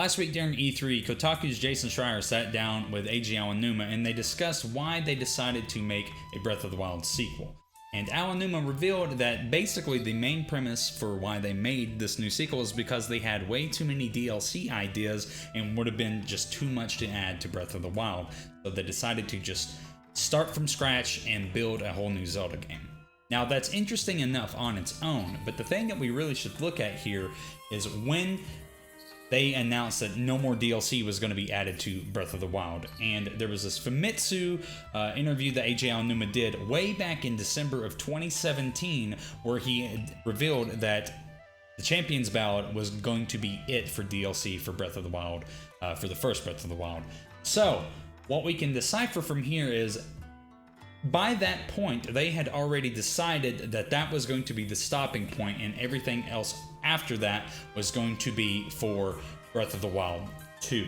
last week during E3, Kotaku's Jason Schreier sat down with Eiji Aonuma and they discussed why they decided to make a Breath of the Wild sequel. And Aonuma revealed that basically the main premise for why they made this new sequel is because they had way too many DLC ideas and would have been just too much to add to Breath of the Wild. So they decided to just start from scratch and build a whole new Zelda game. Now that's interesting enough on its own, but the thing that we really should look at here is when they announced that no more DLC was going to be added to Breath of the Wild. And there was this Famitsu interview that Eiji Aonuma did way back in December of 2017, where he revealed that the Champion's Ballad was going to be it for DLC for Breath of the Wild, for the first Breath of the Wild. So, what we can decipher from here is, by that point, they had already decided that that was going to be the stopping point, and everything else after that was going to be for Breath of the Wild 2.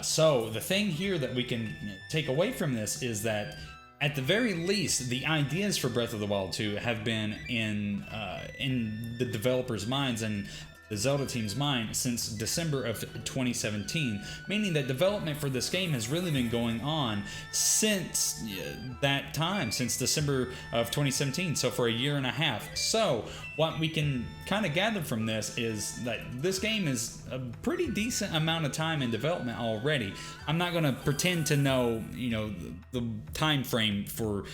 So the thing here that we can take away from this is that, at the very least, the ideas for Breath of the Wild 2 have been in the developers' minds and the Zelda team's mind since December of 2017, meaning that development for this game has really been going on since that time, since December of 2017, so for a year and a half. So what we can kind of gather from this is that this game is a pretty decent amount of time in development already. I'm not going to pretend to know, the time frame for,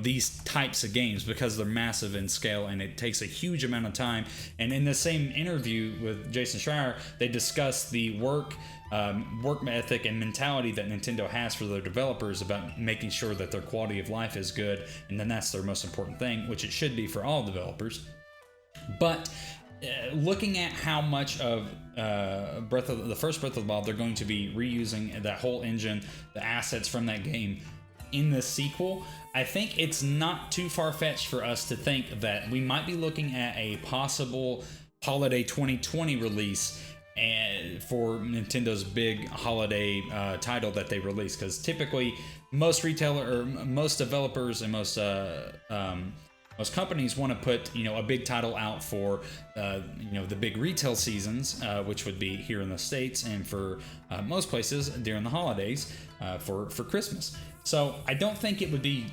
these types of games, because they're massive in scale and it takes a huge amount of time. And in the same interview with Jason Schreier, they discussed the work ethic and mentality that Nintendo has for their developers about making sure that their quality of life is good, and then that's their most important thing, which it should be for all developers. But looking at how much of the first Breath of the Wild they're going to be reusing, that whole engine, the assets from that game in the sequel, I think it's not too far-fetched for us to think that we might be looking at a possible holiday 2020 release for Nintendo's big holiday title that they release, because typically most developers and most companies want to put a big title out for the big retail seasons, which would be here in the States, and for most places during the holidays for Christmas. So I don't think it would be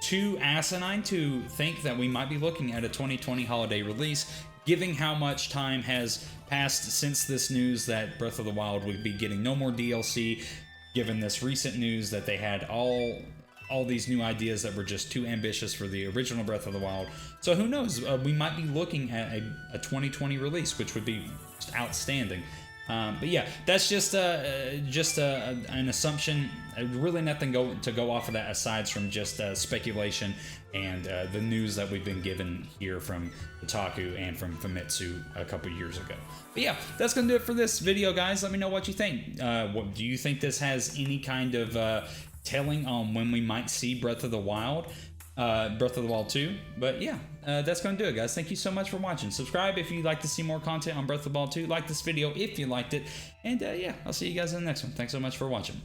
too asinine to think that we might be looking at a 2020 holiday release, given how much time has passed since this news that Breath of the Wild would be getting no more DLC, given this recent news that they had all these new ideas that were just too ambitious for the original Breath of the Wild. So who knows? We might be looking at a 2020 release, which would be just outstanding. But yeah, that's just an assumption. Really nothing to go off of that aside from just speculation and the news that we've been given here from Kotaku and from Famitsu a couple years ago. But yeah, that's going to do it for this video, guys. Let me know what you think. Do you think this has any kind of telling on when we might see Breath of the Wild 2? But yeah, that's going to do it, guys. Thank you so much for watching. Subscribe if you'd like to see more content on Breath of the Wild 2. Like this video if you liked it. And yeah, I'll see you guys in the next one. Thanks so much for watching.